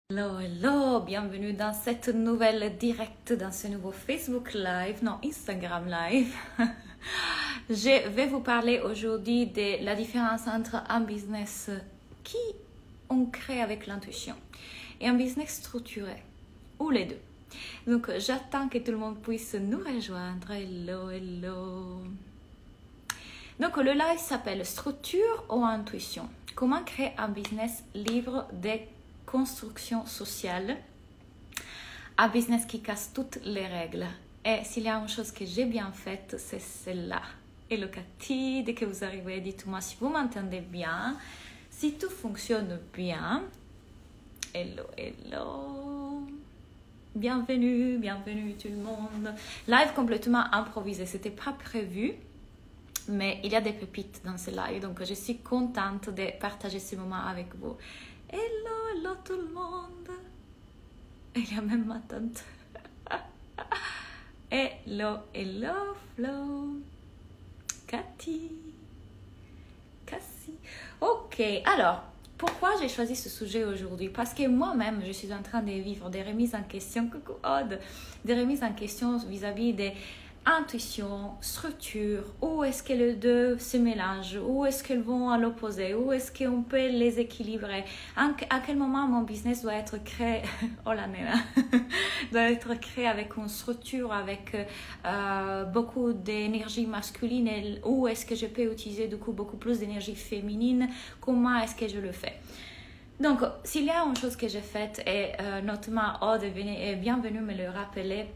Hello, hello, bienvenue dans cette nouvelle direct, dans ce nouveau Facebook Live, non, Instagram Live. Je vais vous parler aujourd'hui de la différence entre un business qui on crée avec l'intuition et un business structuré, ou les deux. Donc, j'attends que tout le monde puisse nous rejoindre. Hello, hello. Donc, le live s'appelle Structure ou Intuition. Comment créer un business libre de construction sociale, un business qui casse toutes les règles. Et s'il y a une chose que j'ai bien faite, c'est celle-là. Hello Cathy, dès que vous arrivez, dites-moi si vous m'entendez bien, si tout fonctionne bien. Hello, hello. Bienvenue, bienvenue tout le monde. Live complètement improvisé, c'était pas prévu, mais il y a des pépites dans ce live, donc je suis contente de partager ce moment avec vous. Hello, hello tout le monde. Il y a même ma tante. Hello, hello Flo. Cathy. Cassie. Ok, alors, pourquoi j'ai choisi ce sujet aujourd'hui? Parce que moi-même, je suis en train de vivre des remises en question, coucou Aude, des remises en question vis-à-vis des intuition, structure, où est-ce que les deux se mélangent, où est-ce qu'elles vont à l'opposé, où est-ce qu'on peut les équilibrer, à quel moment mon business doit être créé, oh la nena, doit être créé avec une structure, avec beaucoup d'énergie masculine, et où est-ce que je peux utiliser du coup beaucoup plus d'énergie féminine, comment est-ce que je le fais. Donc, s'il y a une chose que j'ai faite, et notamment Aude est bienvenue me le rappeler,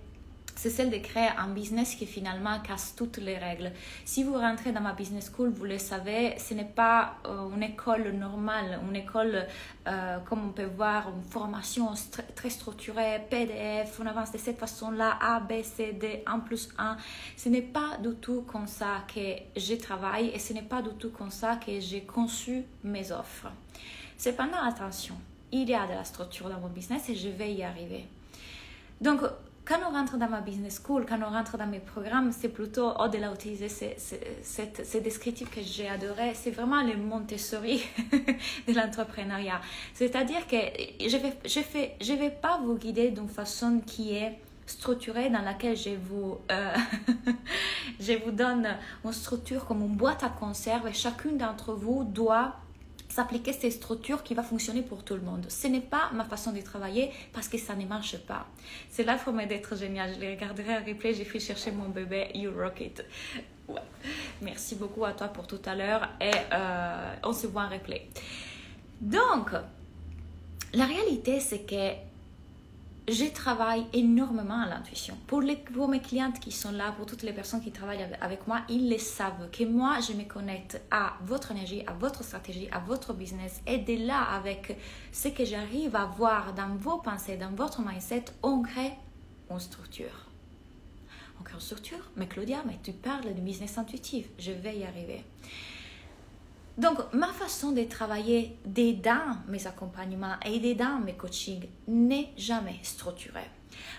c'est celle de créer un business qui finalement casse toutes les règles. Si vous rentrez dans ma business school, vous le savez, ce n'est pas une école normale, une école comme on peut voir, une formation très structurée, PDF, on avance de cette façon-là, A, B, C, D, 1+1. Ce n'est pas du tout comme ça que je travaille et ce n'est pas du tout comme ça que j'ai conçu mes offres. Cependant, attention, il y a de la structure dans mon business et je vais y arriver. Donc, quand on rentre dans ma business school, quand on rentre dans mes programmes, c'est plutôt au-delà d'utiliser ces descriptifs que j'ai adorés. C'est vraiment le Montessori de l'entrepreneuriat. C'est-à-dire que je vais pas vous guider d'une façon qui est structurée dans laquelle je vous donne une structure comme une boîte à conserve et chacune d'entre vous doit s'appliquer ces structures qui va fonctionner pour tout le monde. Ce n'est pas ma façon de travailler parce que ça ne marche pas. C'est là pour d'être génial. Je les regarderai en replay. J'ai fait chercher mon bébé. You rock it. Ouais. Merci beaucoup à toi pour tout à l'heure et on se voit en replay. Donc, la réalité, c'est que je travaille énormément à l'intuition. Pour mes clientes qui sont là, pour toutes les personnes qui travaillent avec moi, ils le savent que moi, je me connecte à votre énergie, à votre stratégie, à votre business. Et de là, avec ce que j'arrive à voir dans vos pensées, dans votre mindset, on crée une structure. On crée une structure? Mais Claudia, mais tu parles de business intuitif. Je vais y arriver. Donc, ma façon de travailler dans mes accompagnements et dans mes coachings n'est jamais structurée.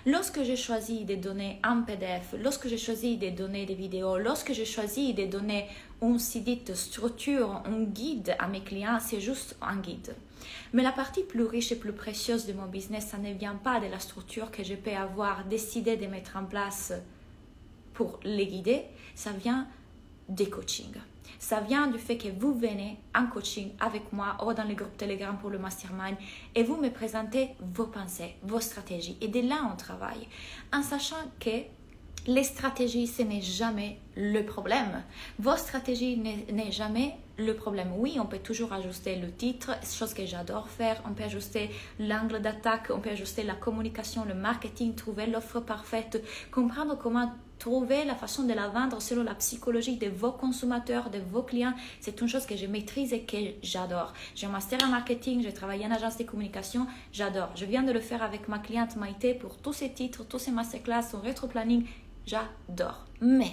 Lorsque je choisis de donner un PDF, lorsque je choisis de donner des vidéos, lorsque je choisis de donner une dite structure, un guide à mes clients, c'est juste un guide. Mais la partie plus riche et plus précieuse de mon business, ça ne vient pas de la structure que je peux avoir décidé de mettre en place pour les guider, ça vient des coachings. Ça vient du fait que vous venez en coaching avec moi ou dans le groupe Telegram pour le mastermind et vous me présentez vos pensées, vos stratégies. Et de là, on travaille en sachant que les stratégies, ce n'est jamais le problème. Vos stratégies n'est jamais le problème. Oui, on peut toujours ajuster le titre, chose que j'adore faire. On peut ajuster l'angle d'attaque, on peut ajuster la communication, le marketing, trouver l'offre parfaite, comprendre comment trouver la façon de la vendre selon la psychologie de vos consommateurs, de vos clients. C'est une chose que je maîtrise et que j'adore. J'ai un master en marketing, j'ai travaillé en agence de communication, j'adore. Je viens de le faire avec ma cliente Maïté pour tous ces titres, tous ces masterclass, son rétro-planning. J'adore. Mais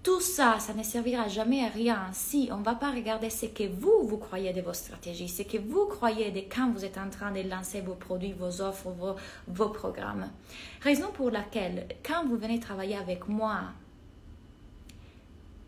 tout ça, ça ne servira jamais à rien si on ne va pas regarder ce que vous croyez de vos stratégies, ce que vous croyez de quand vous êtes en train de lancer vos produits, vos offres, vos programmes. Raison pour laquelle, quand vous venez travailler avec moi,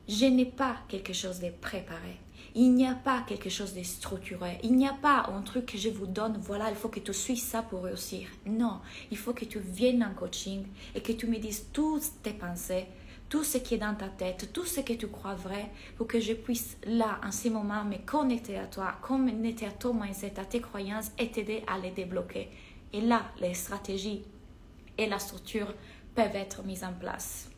je n'ai pas quelque chose de préparé. Il n'y a pas quelque chose de structuré. Il n'y a pas un truc que je vous donne, voilà, il faut que tu suives ça pour réussir. Non, il faut que tu viennes en coaching et que tu me dises toutes tes pensées, tout ce qui est dans ta tête, tout ce que tu crois vrai, pour que je puisse là, en ce moment, me connecter à toi, connecter à ton mindset, à tes croyances et t'aider à les débloquer. Et là, les stratégies et la structure peuvent être mises en place.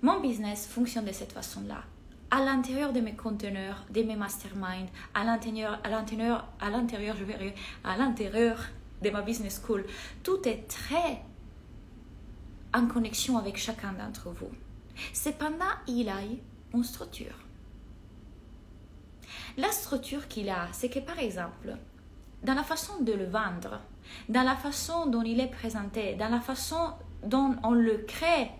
Mon business fonctionne de cette façon-là. À l'intérieur de mes conteneurs, de mes masterminds, à l'intérieur de ma business school, tout est très en connexion avec chacun d'entre vous. Cependant, il a une structure. La structure qu'il a, c'est que par exemple, dans la façon de le vendre, dans la façon dont il est présenté, dans la façon dont on le crée.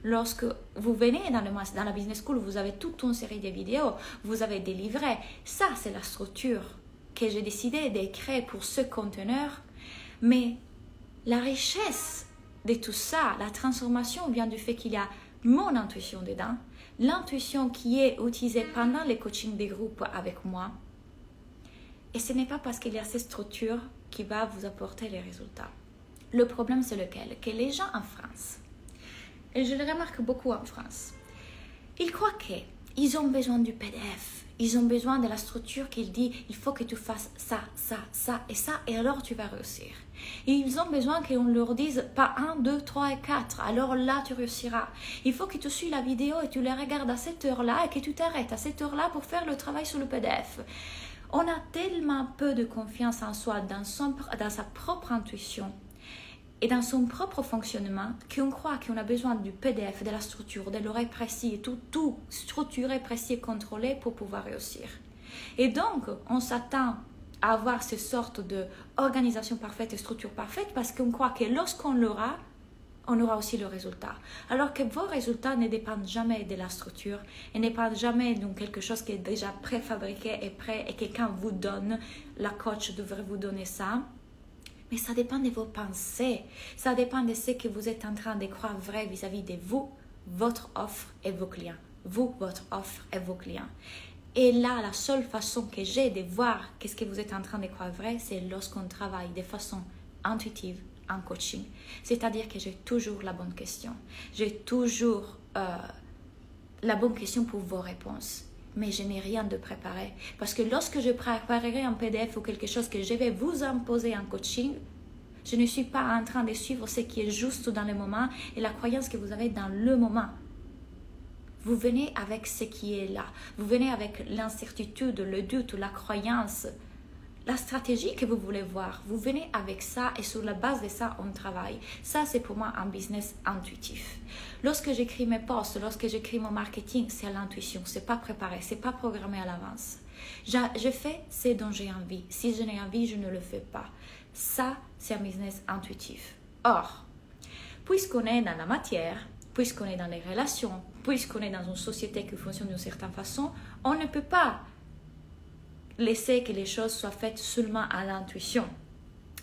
Lorsque vous venez dans la business school, vous avez toute une série de vidéos, vous avez des livrets. Ça, c'est la structure que j'ai décidé de créer pour ce conteneur. Mais la richesse de tout ça, la transformation vient du fait qu'il y a mon intuition dedans, l'intuition qui est utilisée pendant les coachings des groupes avec moi. Et ce n'est pas parce qu'il y a cette structure qui va vous apporter les résultats. Le problème, c'est lequel? Que les gens en France, et je le remarque beaucoup en France, ils croient qu'ils ont besoin du PDF, ils ont besoin de la structure qui dit il faut que tu fasses ça, ça, ça et ça, et alors tu vas réussir. Et ils ont besoin qu'on leur dise pas 1, 2, 3 et 4, alors là tu réussiras. Il faut que tu suives la vidéo et tu la regardes à cette heure-là et que tu t'arrêtes à cette heure-là pour faire le travail sur le PDF. On a tellement peu de confiance en soi, dans sa propre intuition et dans son propre fonctionnement, qu'on croit qu'on a besoin du PDF, de la structure, de l'oreille précis, tout structuré, précis et contrôlé pour pouvoir réussir. Et donc, on s'attend à avoir ces sortes d'organisation parfaite et structure parfaite parce qu'on croit que lorsqu'on l'aura, on aura aussi le résultat. Alors que vos résultats ne dépendent jamais de la structure et ne dépendent jamais de quelque chose qui est déjà préfabriqué et prêt et quelqu'un vous donne, la coach devrait vous donner ça. Mais ça dépend de vos pensées, ça dépend de ce que vous êtes en train de croire vrai vis-à-vis de vous, votre offre et vos clients. Vous, votre offre et vos clients. Et là, la seule façon que j'ai de voir qu'est-ce que vous êtes en train de croire vrai, c'est lorsqu'on travaille de façon intuitive en coaching. C'est-à-dire que j'ai toujours la bonne question. J'ai toujours la bonne question pour vos réponses. Mais je n'ai rien de préparé. Parce que lorsque je préparerai un PDF ou quelque chose que je vais vous imposer en coaching, je ne suis pas en train de suivre ce qui est juste dans le moment et la croyance que vous avez dans le moment. Vous venez avec ce qui est là. Vous venez avec l'incertitude, le doute, la croyance, la stratégie que vous voulez voir. Vous venez avec ça et sur la base de ça, on travaille. Ça, c'est pour moi un business intuitif. Lorsque j'écris mes posts, lorsque j'écris mon marketing, c'est à l'intuition. C'est pas préparé, c'est pas programmé à l'avance. Je fais ce dont j'ai envie. Si je n'ai envie, je ne le fais pas. Ça, c'est un business intuitif. Or, puisqu'on est dans la matière, puisqu'on est dans les relations, puisqu'on est dans une société qui fonctionne d'une certaine façon, on ne peut pas laisser que les choses soient faites seulement à l'intuition,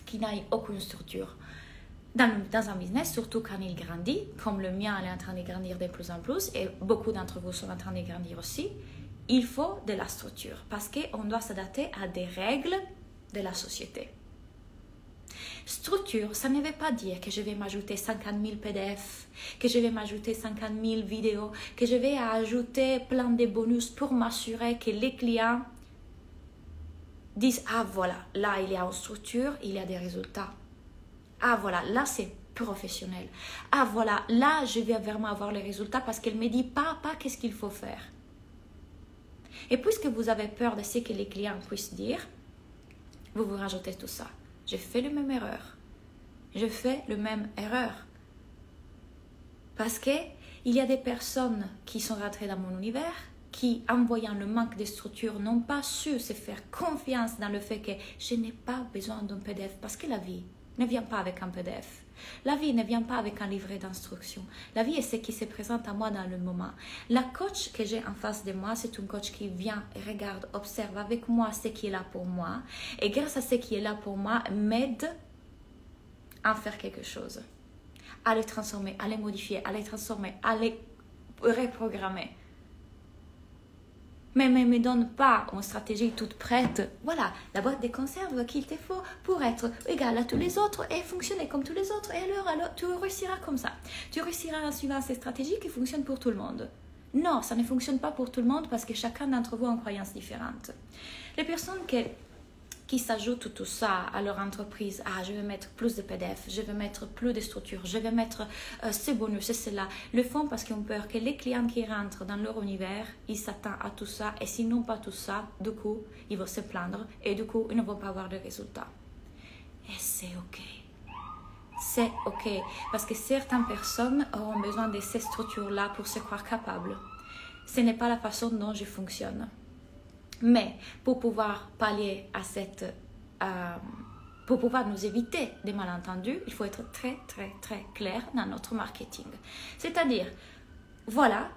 qui n'aille aucune structure. Dans un business, surtout quand il grandit, comme le mien est en train de grandir de plus en plus, et beaucoup d'entre vous sont en train de grandir aussi, il faut de la structure, parce qu'on doit s'adapter à des règles de la société. Structure, ça ne veut pas dire que je vais m'ajouter 50 000 PDF, que je vais m'ajouter 50 000 vidéos, que je vais ajouter plein de bonus pour m'assurer que les clients disent « Ah voilà, là il y a une structure, il y a des résultats. Ah voilà, là c'est professionnel. Ah voilà, là je vais vraiment avoir les résultats parce qu'elle me dit pas qu'est-ce qu'il faut faire. » Et puisque vous avez peur de ce que les clients puissent dire, vous vous rajoutez tout ça. Je fais la même erreur. Je fais la même erreur. Parce qu'il y a des personnes qui sont rentrées dans mon univers, qui, en voyant le manque de structure, n'ont pas su se faire confiance dans le fait que je n'ai pas besoin d'un PDF. Parce que la vie ne vient pas avec un PDF. La vie ne vient pas avec un livret d'instructions. La vie est ce qui se présente à moi dans le moment. La coach que j'ai en face de moi, c'est une coach qui vient, regarde, observe avec moi ce qui est là pour moi. Et grâce à ce qui est là pour moi, m'aide à en faire quelque chose. À les transformer, à les modifier, à les transformer, à les reprogrammer. Mais ne me donne pas une stratégie toute prête. Voilà, la boîte des conserves qu'il te faut pour être égal à tous les autres et fonctionner comme tous les autres. Et alors tu réussiras comme ça. Tu réussiras en suivant ces stratégies qui fonctionnent pour tout le monde. Non, ça ne fonctionne pas pour tout le monde parce que chacun d'entre vous a une croyance différente. Les personnes qui s'ajoutent tout ça à leur entreprise. Ah, je vais mettre plus de PDF, je vais mettre plus de structures, je vais mettre ce bonus et cela. Le font parce qu'ils ont peur que les clients qui rentrent dans leur univers, ils s'attendent à tout ça et s'ils n'ont pas tout ça, du coup, ils vont se plaindre et du coup, ils ne vont pas avoir de résultats. Et c'est ok. C'est ok parce que certaines personnes auront besoin de ces structures-là pour se croire capables. Ce n'est pas la façon dont je fonctionne. Mais pour pouvoir pallier à pour pouvoir nous éviter des malentendus, il faut être très, très, très clair dans notre marketing. C'est-à-dire, voilà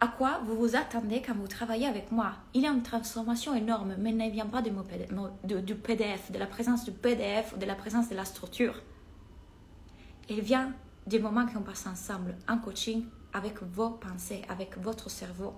à quoi vous vous attendez quand vous travaillez avec moi. Il y a une transformation énorme, mais elle ne vient pas du PDF, de la présence du PDF ou de la présence de la structure. Elle vient du moment qu'on passe ensemble en coaching avec vos pensées, avec votre cerveau.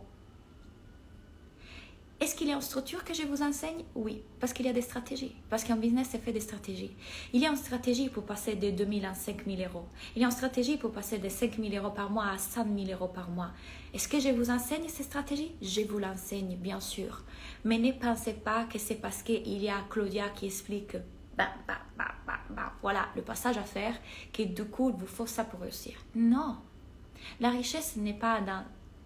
Est-ce qu'il y a une structure que je vous enseigne? Oui, parce qu'il y a des stratégies. Parce qu'un business, c'est fait des stratégies. Il y a une stratégie pour passer de 2 000 à 5 000 euros. Il y a une stratégie pour passer de 5 000 euros par mois à 100 000 euros par mois. Est-ce que je vous enseigne ces stratégies? Je vous l'enseigne, bien sûr. Mais ne pensez pas que c'est parce qu'il y a Claudia qui explique voilà le passage à faire que du coup, il vous faut ça pour réussir. Non. La richesse n'est pas dans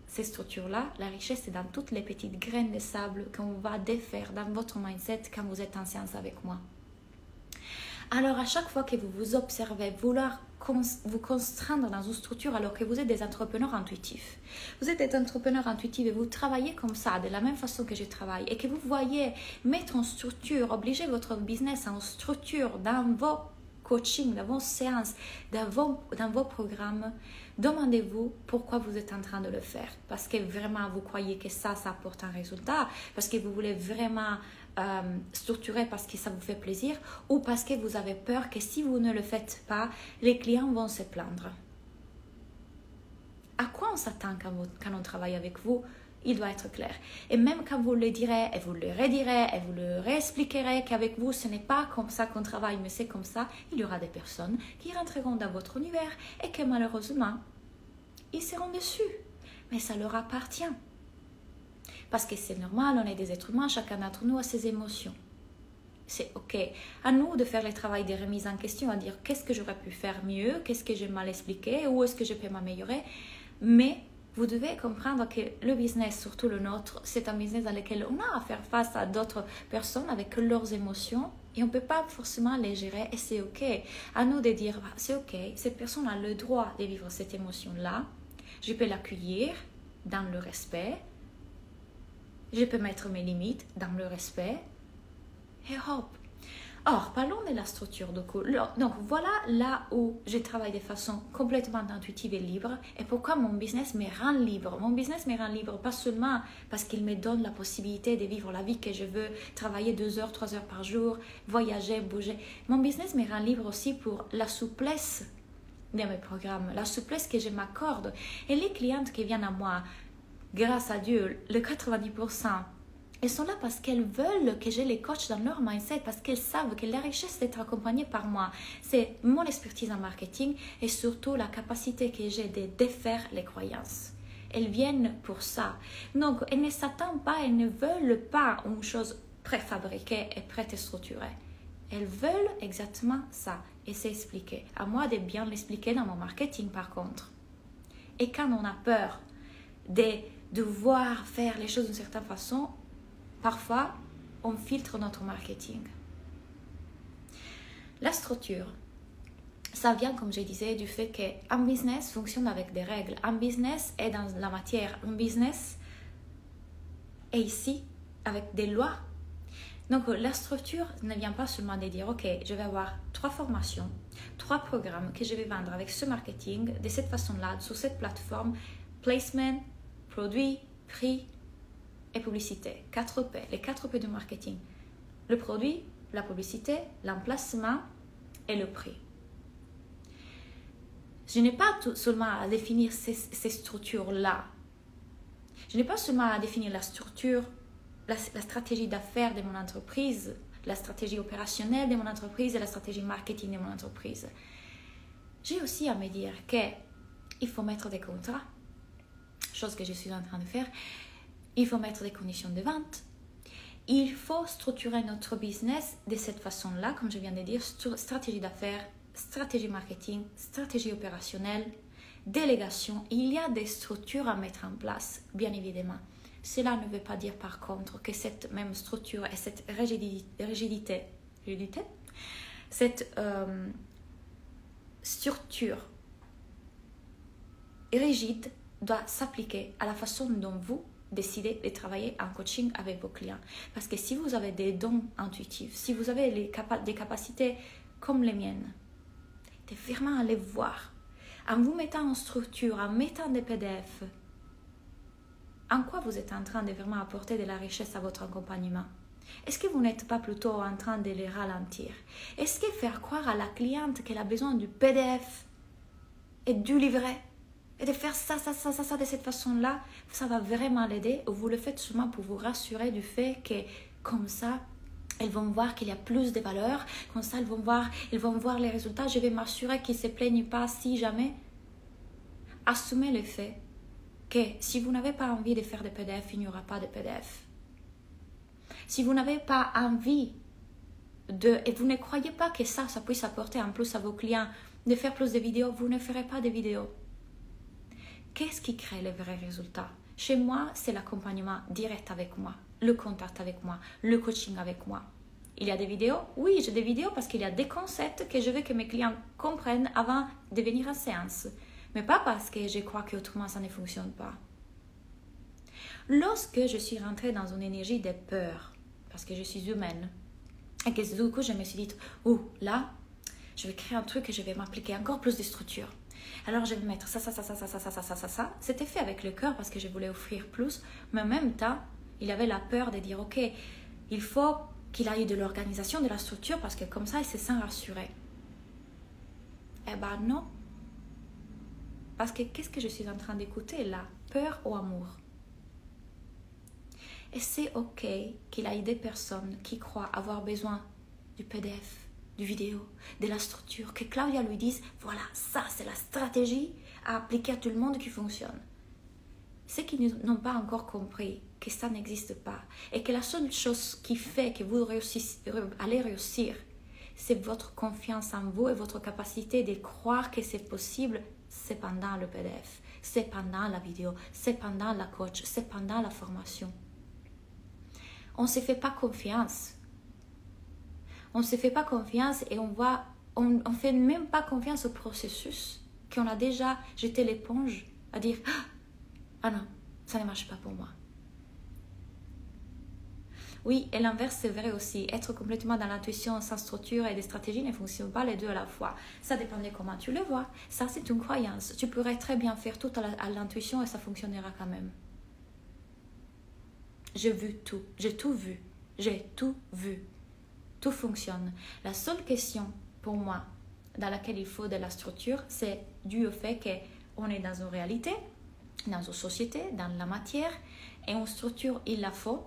ces structures-là, la richesse est dans toutes les petites graines de sable qu'on va défaire dans votre mindset quand vous êtes en séance avec moi. Alors, à chaque fois que vous vous observez, vouloir vous contraindre dans une structure alors que vous êtes des entrepreneurs intuitifs. Vous êtes des entrepreneurs intuitifs et vous travaillez comme ça, de la même façon que je travaille, et que vous voyez mettre en structure, obliger votre business en structure dans vos coaching, dans vos séances, dans vos programmes, demandez-vous pourquoi vous êtes en train de le faire. Parce que vraiment vous croyez que ça apporte un résultat, parce que vous voulez vraiment structurer parce que ça vous fait plaisir, ou parce que vous avez peur que si vous ne le faites pas, les clients vont se plaindre. À quoi on s'attend quand on travaille avec vous? Il doit être clair. Et même quand vous le direz, et vous le redirez, et vous le réexpliquerez qu'avec vous, ce n'est pas comme ça qu'on travaille, mais c'est comme ça, il y aura des personnes qui rentreront dans votre univers et que malheureusement, ils seront déçus. Mais ça leur appartient. Parce que c'est normal, on est des êtres humains, chacun d'entre nous a ses émotions. C'est ok. À nous de faire le travail de remise en question, à dire qu'est-ce que j'aurais pu faire mieux, qu'est-ce que j'ai mal expliqué, où est-ce que je peux m'améliorer. Mais vous devez comprendre que le business, surtout le nôtre, c'est un business dans lequel on a à faire face à d'autres personnes avec leurs émotions et on ne peut pas forcément les gérer et c'est ok. À nous de dire, c'est ok, cette personne a le droit de vivre cette émotion-là, je peux l'accueillir dans le respect, je peux mettre mes limites dans le respect et hop. Or, parlons de la structure de cours. Donc, voilà là où je travaille de façon complètement intuitive et libre. Et pourquoi mon business me rend libre? Mon business me rend libre pas seulement parce qu'il me donne la possibilité de vivre la vie que je veux, travailler 2 heures, 3 heures par jour, voyager, bouger. Mon business me rend libre aussi pour la souplesse de mes programmes, la souplesse que je m'accorde. Et les clientes qui viennent à moi, grâce à Dieu, le 90%, elles sont là parce qu'elles veulent que je les coach dans leur mindset, parce qu'elles savent que la richesse d'être accompagnée par moi, c'est mon expertise en marketing et surtout la capacité que j'ai de défaire les croyances. Elles viennent pour ça. Donc, elles ne s'attendent pas, elles ne veulent pas une chose préfabriquée et prête et structurée. Elles veulent exactement ça et c'est expliqué. À moi de bien l'expliquer dans mon marketing par contre. Et quand on a peur de devoir faire les choses d'une certaine façon, parfois, on filtre notre marketing. La structure, ça vient, comme je disais, du fait qu'un business fonctionne avec des règles. Un business est dans la matière. Un business est ici avec des lois. Donc, la structure ne vient pas seulement de dire, ok, je vais avoir 3 formations, 3 programmes que je vais vendre avec ce marketing, de cette façon-là, sur cette plateforme, placement, produit, prix, et publicité, 4P, les 4P du marketing. Le produit, la publicité, l'emplacement et le prix. Je n'ai pas seulement à définir ces structures-là. Je n'ai pas seulement à définir la structure, la stratégie d'affaires de mon entreprise, la stratégie opérationnelle de mon entreprise et la stratégie marketing de mon entreprise. J'ai aussi à me dire qu'il faut mettre des contrats, chose que je suis en train de faire. Il faut mettre des conditions de vente. Il faut structurer notre business de cette façon-là, comme je viens de dire, stratégie d'affaires, stratégie marketing, stratégie opérationnelle, délégation. Il y a des structures à mettre en place, bien évidemment. Cela ne veut pas dire par contre que cette même structure et cette rigidité cette structure rigide doit s'appliquer à la façon dont vous décidez de travailler en coaching avec vos clients. Parce que si vous avez des dons intuitifs, si vous avez des capacités comme les miennes, de vraiment aller voir, en vous mettant en structure, en mettant des PDF, en quoi vous êtes en train de vraiment apporter de la richesse à votre accompagnement? Est-ce que vous n'êtes pas plutôt en train de les ralentir? Est-ce que faire croire à la cliente qu'elle a besoin du PDF et du livret et de faire ça de cette façon-là, ça va vraiment l'aider, ou vous le faites seulement pour vous rassurer du fait que comme ça, elles vont voir qu'il y a plus de valeur, comme ça elles vont voir les résultats, je vais m'assurer qu'ils ne se plaignent pas si jamais. Assumez le fait que si vous n'avez pas envie de faire des PDF, il n'y aura pas de PDF. Si vous n'avez pas envie et vous ne croyez pas que ça puisse apporter en plus à vos clients de faire plus de vidéos, vous ne ferez pas de vidéos. Qu'est-ce qui crée les vrais résultats? Chez moi, c'est l'accompagnement direct avec moi, le contact avec moi, le coaching avec moi. Il y a des vidéos? Oui, j'ai des vidéos parce qu'il y a des concepts que je veux que mes clients comprennent avant de venir en séance. Mais pas parce que je crois qu'autrement ça ne fonctionne pas. Lorsque je suis rentrée dans une énergie de peur, parce que je suis humaine, et que du coup je me suis dit, oh là, je vais créer un truc et je vais m'appliquer encore plus de structure. Alors je vais mettre ça. C'était fait avec le cœur parce que je voulais offrir plus, mais en même temps, il avait la peur de dire, ok, il faut qu'il aille de l'organisation, de la structure, parce que comme ça, il se sent rassuré. Eh ben non. Parce que qu'est-ce que je suis en train d'écouter là? Peur ou amour? Et c'est ok qu'il y ait des personnes qui croient avoir besoin du PDF, du vidéo, de la structure, que Claudia lui dise, voilà, ça c'est la stratégie à appliquer à tout le monde qui fonctionne. Ceux qui n'ont pas encore compris que ça n'existe pas et que la seule chose qui fait que vous allez réussir, c'est votre confiance en vous et votre capacité de croire que c'est possible, c'est pendant le PDF, c'est pendant la vidéo, c'est pendant la coach, c'est pendant la formation. On ne se fait pas confiance. On ne se fait pas confiance et on fait même pas confiance au processus qu'on a déjà jeté l'éponge à dire « Ah non, ça ne marche pas pour moi ». Oui, et l'inverse c'est vrai aussi. Être complètement dans l'intuition sans structure et des stratégies ne fonctionne pas les deux à la fois. Ça dépend de comment tu le vois. Ça c'est une croyance. Tu pourrais très bien faire tout à l'intuition et ça fonctionnera quand même. J'ai vu tout. J'ai tout vu. J'ai tout vu. Tout fonctionne. La seule question pour moi dans laquelle il faut de la structure, c'est dû au fait qu'on est dans une réalité, dans une société, dans la matière, et une structure, il la faut,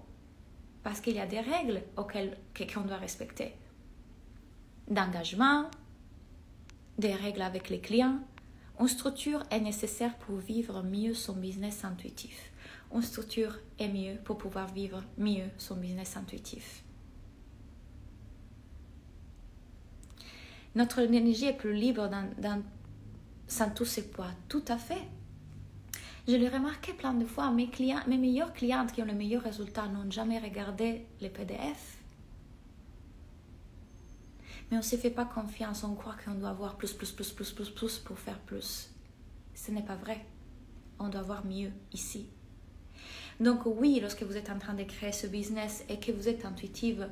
parce qu'il y a des règles qu'on doit respecter. D'engagement, des règles avec les clients. Une structure est nécessaire pour vivre mieux son business intuitif. Une structure est mieux pour pouvoir vivre mieux son business intuitif. Notre énergie est plus libre sans tous ces poids. Tout à fait. Je l'ai remarqué plein de fois. Mes meilleures clientes qui ont les meilleurs résultats n'ont jamais regardé les PDF. Mais on ne se fait pas confiance. On croit qu'on doit avoir plus pour faire plus. Ce n'est pas vrai. On doit avoir mieux ici. Donc oui, lorsque vous êtes en train de créer ce business et que vous êtes intuitive,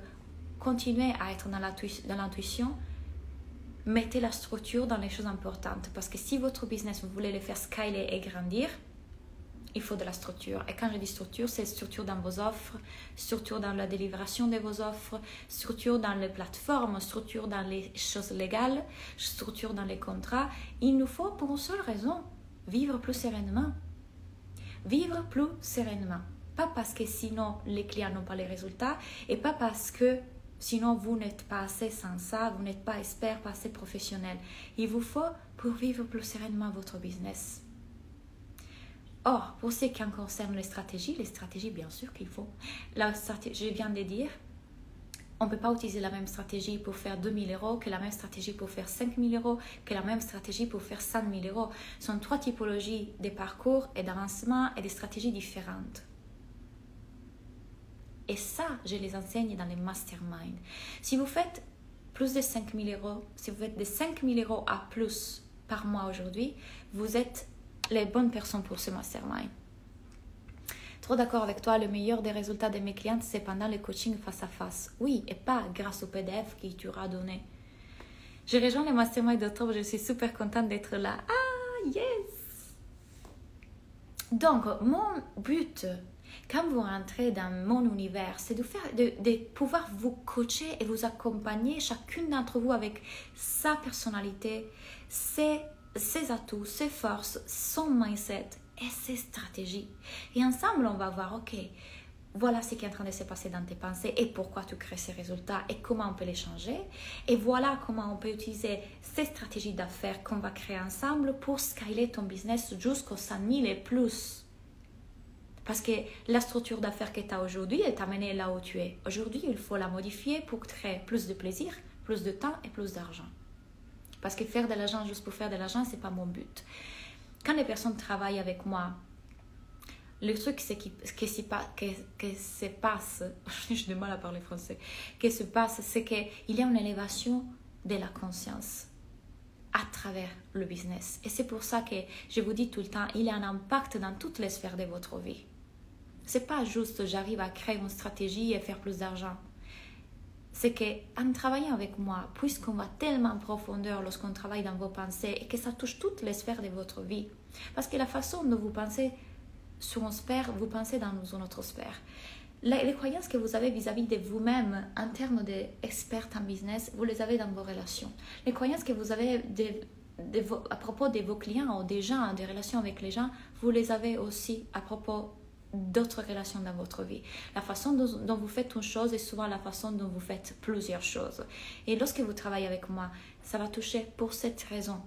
continuez à être dans l'intuition. Mettez la structure dans les choses importantes. Parce que si votre business, vous voulez le faire scaler et grandir, il faut de la structure. Et quand je dis structure, c'est structure dans vos offres, structure dans la délivration de vos offres, structure dans les plateformes, structure dans les choses légales, structure dans les contrats. Il nous faut pour une seule raison, vivre plus sereinement. vivre plus sereinement. Pas parce que sinon les clients n'ont pas les résultats et pas parce que sinon vous n'êtes pas assez sans ça, vous n'êtes pas expert, pas assez professionnel. Il vous faut pour vivre plus sereinement votre business. Or, pour ce qui concerne les stratégies bien sûr qu'il faut. La stratégie, je viens de dire, on ne peut pas utiliser la même stratégie pour faire 2 000 euros que la même stratégie pour faire 5 000 euros, que la même stratégie pour faire 100 000 euros. Ce sont 3 typologies de parcours et d'avancement et de stratégies différentes. Et ça, je les enseigne dans les masterminds. Si vous faites plus de 5 000 euros, si vous faites de 5 000 euros à plus par mois aujourd'hui, vous êtes les bonnes personnes pour ce mastermind. Trop d'accord avec toi, le meilleur des résultats de mes clientes, c'est pendant le coaching face à face. Oui, et pas grâce au PDF qui tu auras donné. Je rejoins le mastermind d'octobre, je suis super contente d'être là. Ah, yes! Donc, mon but, quand vous rentrez dans mon univers, c'est de pouvoir vous coacher et vous accompagner, chacune d'entre vous avec sa personnalité, ses atouts, ses forces, son mindset et ses stratégies. Et ensemble, on va voir, ok, voilà ce qui est en train de se passer dans tes pensées et pourquoi tu crées ces résultats et comment on peut les changer. Et voilà comment on peut utiliser ces stratégies d'affaires qu'on va créer ensemble pour scaler ton business jusqu'aux 100 000 et plus. Parce que la structure d'affaires que tu as aujourd'hui, elle t'a mené là où tu es. Aujourd'hui, il faut la modifier pour créer plus de plaisir, plus de temps et plus d'argent. Parce que faire de l'argent juste pour faire de l'argent, ce n'est pas mon but. Quand les personnes travaillent avec moi, le truc c'est que se passe, j'ai du mal à parler français, que se passe, c'est qu'il y a une élévation de la conscience à travers le business. Et c'est pour ça que je vous dis tout le temps, il y a un impact dans toutes les sphères de votre vie. C'est pas juste j'arrive à créer une stratégie et faire plus d'argent. C'est qu'en travaillant avec moi, puisqu'on va tellement en profondeur lorsqu'on travaille dans vos pensées et que ça touche toutes les sphères de votre vie, parce que la façon dont vous pensez sur une sphère, vous pensez dans une autre sphère. Les croyances que vous avez vis-à-vis de vous-même en termes d'expert en business, vous les avez dans vos relations. Les croyances que vous avez à propos de vos clients ou des gens, des relations avec les gens, vous les avez aussi à propos d'autres relations dans votre vie. La façon dont vous faites une chose est souvent la façon dont vous faites plusieurs choses. Et lorsque vous travaillez avec moi, ça va toucher pour cette raison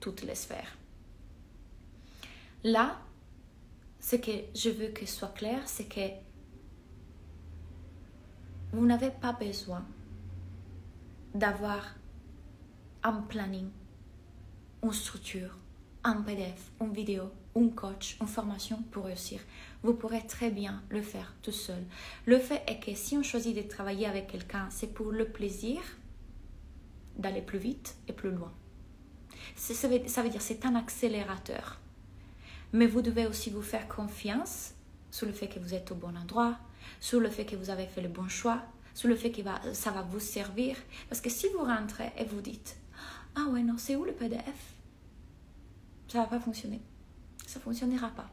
toutes les sphères. Là, ce que je veux que ce soit clair, c'est que vous n'avez pas besoin d'avoir un planning, une structure, un PDF, une vidéo, un coach, une formation pour réussir. Vous pourrez très bien le faire tout seul. Le fait est que si on choisit de travailler avec quelqu'un, c'est pour le plaisir d'aller plus vite et plus loin. Ça veut dire c'est un accélérateur. Mais vous devez aussi vous faire confiance sur le fait que vous êtes au bon endroit, sur le fait que vous avez fait le bon choix, sur le fait que ça va vous servir. Parce que si vous rentrez et vous dites « Ah ouais, non, c'est où le PDF ?» Ça ne va pas fonctionner. Ça ne fonctionnera pas.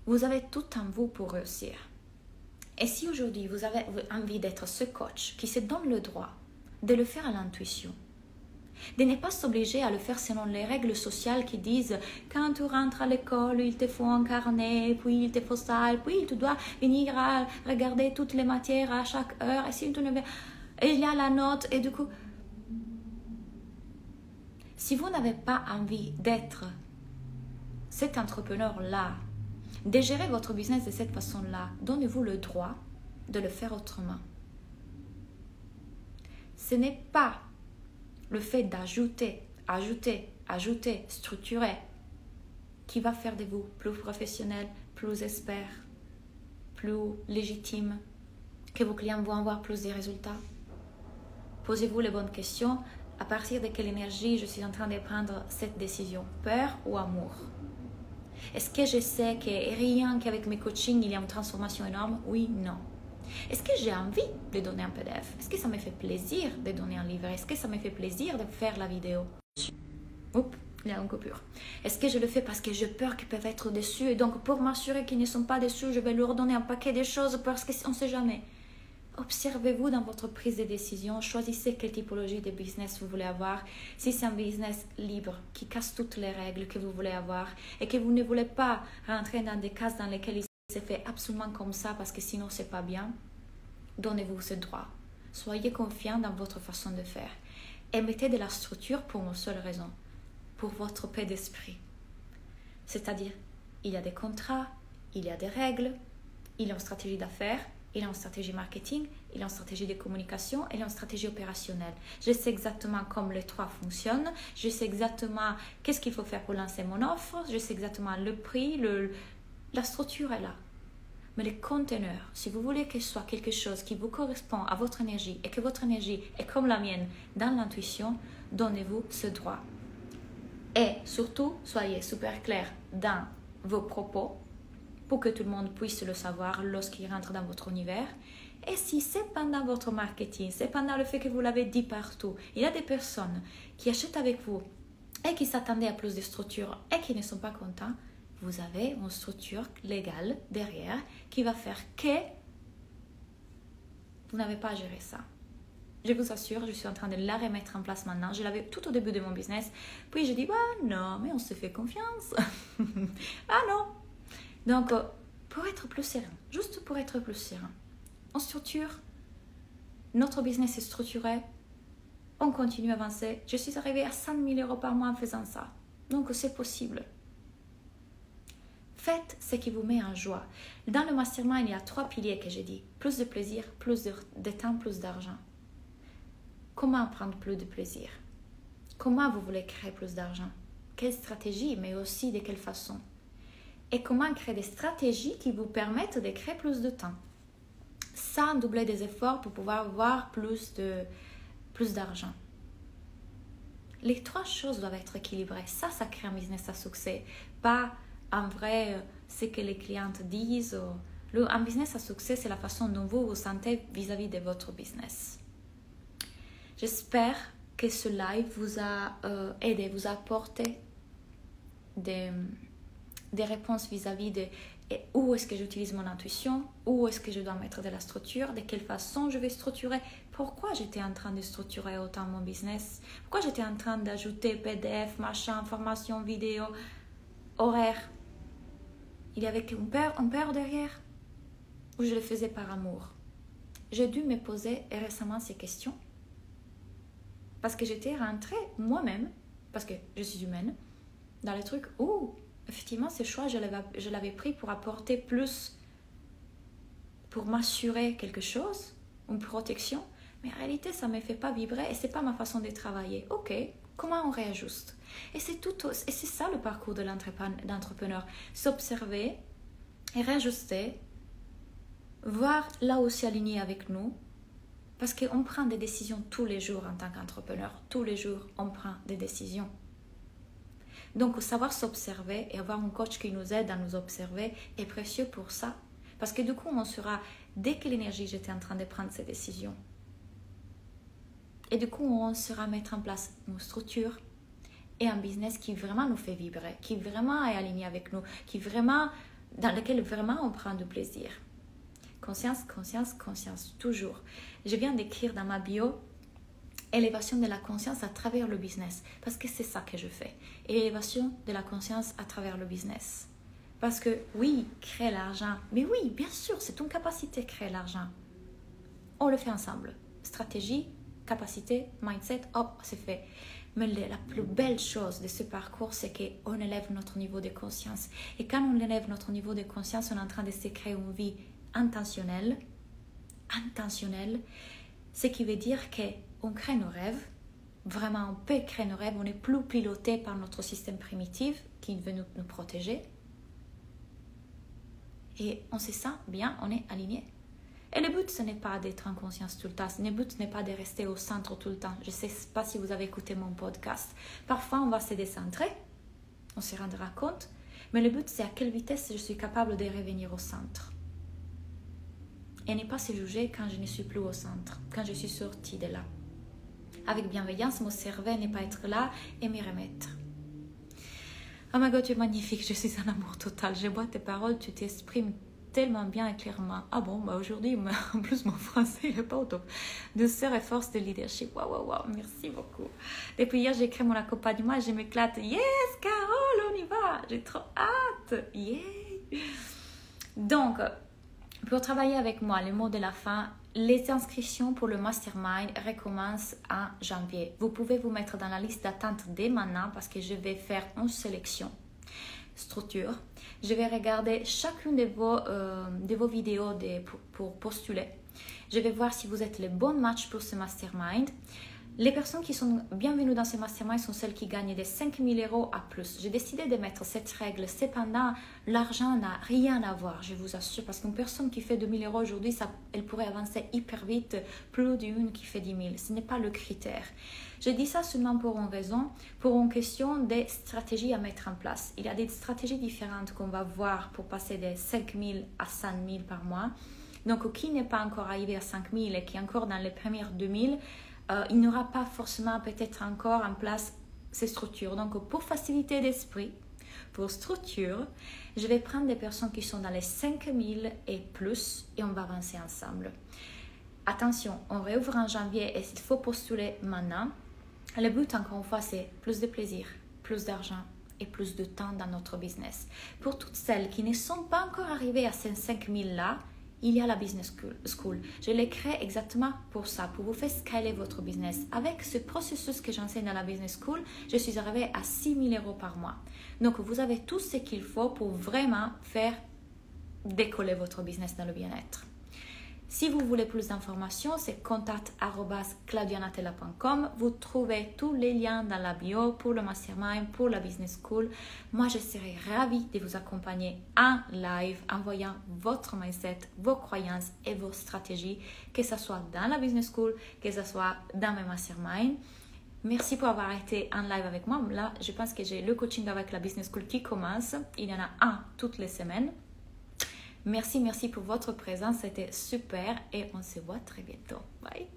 Vous avez tout en vous pour réussir. Et si aujourd'hui vous avez envie d'être ce coach qui se donne le droit de le faire à l'intuition, de ne pas s'obliger à le faire selon les règles sociales qui disent quand tu rentres à l'école, il te faut un carnet, puis il te faut ça, puis tu dois venir à regarder toutes les matières à chaque heure, et si tu ne veux, et il y a la note, et du coup, si vous n'avez pas envie d'être cet entrepreneur-là, de gérer votre business de cette façon-là, donnez-vous le droit de le faire autrement. Ce n'est pas le fait d'ajouter, structurer, qui va faire de vous plus professionnel, plus expert, plus légitime, que vos clients vont avoir plus de résultats. Posez-vous les bonnes questions. À partir de quelle énergie je suis en train de prendre cette décision? Peur ou amour? Est-ce que je sais que rien qu'avec mes coachings, il y a une transformation énorme? Oui, non. Est-ce que j'ai envie de donner un PDF? Est-ce que ça me fait plaisir de donner un livre? Est-ce que ça me fait plaisir de faire la vidéo? Oups, il y a une coupure. Est-ce que je le fais parce que j'ai peur qu'ils peuvent être déçus et donc pour m'assurer qu'ils ne sont pas déçus, je vais leur donner un paquet de choses parce qu'on ne sait jamais? Observez-vous dans votre prise de décision, choisissez quelle typologie de business vous voulez avoir. Si c'est un business libre qui casse toutes les règles que vous voulez avoir et que vous ne voulez pas rentrer dans des cases dans lesquelles il s'est fait absolument comme ça parce que sinon c'est pas bien, donnez-vous ce droit. Soyez confiant dans votre façon de faire et mettez de la structure pour une seule raison, pour votre paix d'esprit. C'est-à-dire, il y a des contrats, il y a des règles, il y a une stratégie d'affaires, il y a une stratégie marketing, il y a une stratégie de communication, il y a une stratégie opérationnelle. Je sais exactement comment les trois fonctionnent, je sais exactement qu'est-ce qu'il faut faire pour lancer mon offre, je sais exactement le prix, la structure est là. Mais les conteneurs, si vous voulez que ce soit quelque chose qui vous correspond à votre énergie et que votre énergie est comme la mienne dans l'intuition, donnez-vous ce droit. Et surtout, soyez super clair dans vos propos pour que tout le monde puisse le savoir lorsqu'il rentre dans votre univers. Et si c'est pendant votre marketing, c'est pendant le fait que vous l'avez dit partout, il y a des personnes qui achètent avec vous et qui s'attendaient à plus de structure et qui ne sont pas contents, vous avez une structure légale derrière qui va faire que vous n'avez pas à gérer ça. Je vous assure, je suis en train de la remettre en place maintenant. Je l'avais tout au début de mon business. Puis je dis, bah non, mais on se fait confiance. Ah non. Donc, pour être plus serein, juste pour être plus serein, on structure, notre business est structuré, on continue à avancer. Je suis arrivée à 100 000 euros par mois en faisant ça. Donc, c'est possible. Faites ce qui vous met en joie. Dans le mastermind, il y a 3 piliers que j'ai dit. Plus de plaisir, plus de temps, plus d'argent. Comment prendre plus de plaisir? Comment vous voulez créer plus d'argent? Quelle stratégie, mais aussi de quelle façon? Et comment créer des stratégies qui vous permettent de créer plus de temps sans doubler des efforts pour pouvoir avoir plus d'argent. Les 3 choses doivent être équilibrées. Ça crée un business à succès. Pas en vrai ce que les clientes disent. Un business à succès, c'est la façon dont vous vous sentez vis-à-vis de votre business. J'espère que ce live vous a aidé, vous a apporté des réponses vis-à-vis de où est-ce que j'utilise mon intuition, où est-ce que je dois mettre de la structure, de quelle façon je vais structurer, pourquoi j'étais en train de structurer autant mon business, pourquoi j'étais en train d'ajouter PDF, machin, formation, vidéo, horaire. Il y avait une peur derrière ou je le faisais par amour. J'ai dû me poser récemment ces questions parce que j'étais rentrée moi-même, parce que je suis humaine, dans les trucs où effectivement, ce choix, je l'avais pris pour apporter plus, pour m'assurer quelque chose, une protection. Mais en réalité, ça ne me fait pas vibrer et ce n'est pas ma façon de travailler. Ok, comment on réajuste? Et c'est ça le parcours de l'entrepreneur. S'observer et réajuster, voir là où s'aligner avec nous. Parce qu'on prend des décisions tous les jours en tant qu'entrepreneur. Tous les jours, on prend des décisions. Donc, savoir s'observer et avoir un coach qui nous aide à nous observer est précieux pour ça. Parce que du coup, on sera, dès que l'énergie, j'étais en train de prendre ces décisions. Et du coup, on saura mettre en place une structure et un business qui vraiment nous fait vibrer, qui vraiment est aligné avec nous, dans lequel vraiment on prend du plaisir. Conscience, conscience, conscience, toujours. Je viens d'écrire dans ma bio élévation de la conscience à travers le business, parce que c'est ça que je fais. Élévation de la conscience à travers le business. Parce que oui, créer l'argent, mais oui, bien sûr, c'est une capacité créer l'argent. On le fait ensemble. Stratégie, capacité, mindset, hop, c'est fait. Mais la plus belle chose de ce parcours, c'est qu'on élève notre niveau de conscience. Et quand on élève notre niveau de conscience, on est en train de se créer une vie intentionnelle, ce qui veut dire qu'on crée nos rêves, vraiment on peut créer nos rêves, on n'est plus piloté par notre système primitif qui veut nous protéger. Et on sait ça, bien, on est aligné. Et le but, ce n'est pas d'être en conscience tout le temps, le but n'est pas de rester au centre tout le temps. Je ne sais pas si vous avez écouté mon podcast. Parfois, on va se décentrer, on se rendra compte, mais le but, c'est à quelle vitesse je suis capable de revenir au centre. Et ne pas se juger quand je ne suis plus au centre, quand je suis sortie de là. Avec bienveillance, m'observer, ne pas être là et me remettre. Oh my God, tu es magnifique, je suis en amour total. Je vois tes paroles, tu t'exprimes tellement bien et clairement. Ah bon, bah aujourd'hui, en plus, mon français, il n'est pas au top. Douceur et force de leadership. Waouh, merci beaucoup. Depuis hier, j'ai créé mon accompagnement et je m'éclate. Yes, Carole, on y va. J'ai trop hâte. Yeah. Donc, pour travailler avec moi, le mot de la fin, les inscriptions pour le mastermind recommencent en janvier. Vous pouvez vous mettre dans la liste d'attente dès maintenant parce que je vais faire une sélection structure. Je vais regarder chacune de vos vidéos pour postuler. Je vais voir si vous êtes le bon match pour ce mastermind. Les personnes qui sont bienvenues dans ce mastermind sont celles qui gagnent des 5 000 € à plus. J'ai décidé de mettre cette règle. Cependant, l'argent n'a rien à voir, je vous assure. Parce qu'une personne qui fait 2 000 € aujourd'hui, elle pourrait avancer hyper vite, plus d'une qui fait 10 000. Ce n'est pas le critère. Je dis ça seulement pour une raison, pour une question des stratégies à mettre en place. Il y a des stratégies différentes qu'on va voir pour passer de 5 000 à 100 000 par mois. Donc, qui n'est pas encore arrivé à 5 000 et qui est encore dans les premières 2 000, il n'aura pas forcément peut-être encore en place ces structures. Donc, pour facilité d'esprit, pour structure, je vais prendre des personnes qui sont dans les 5 000 et plus et on va avancer ensemble. Attention, on réouvre en janvier et il faut postuler maintenant. Le but, encore une fois, c'est plus de plaisir, plus d'argent et plus de temps dans notre business. Pour toutes celles qui ne sont pas encore arrivées à ces 5 000 là, il y a la Business School. Je l'ai créée exactement pour ça, pour vous faire scaler votre business. Avec ce processus que j'enseigne dans la Business School, je suis arrivée à 6 000 € par mois. Donc, vous avez tout ce qu'il faut pour vraiment faire décoller votre business dans le bien-être. Si vous voulez plus d'informations, c'est contact@claudianatella.com. Vous trouvez tous les liens dans la bio pour le mastermind, pour la business school. Moi, je serai ravie de vous accompagner en live en voyant votre mindset, vos croyances et vos stratégies, que ce soit dans la business school, que ce soit dans mes mastermind. Merci pour avoir été en live avec moi. Là, je pense que j'ai le coaching avec la business school qui commence. Il y en a un toutes les semaines. Merci pour votre présence, c'était super et on se voit très bientôt. Bye!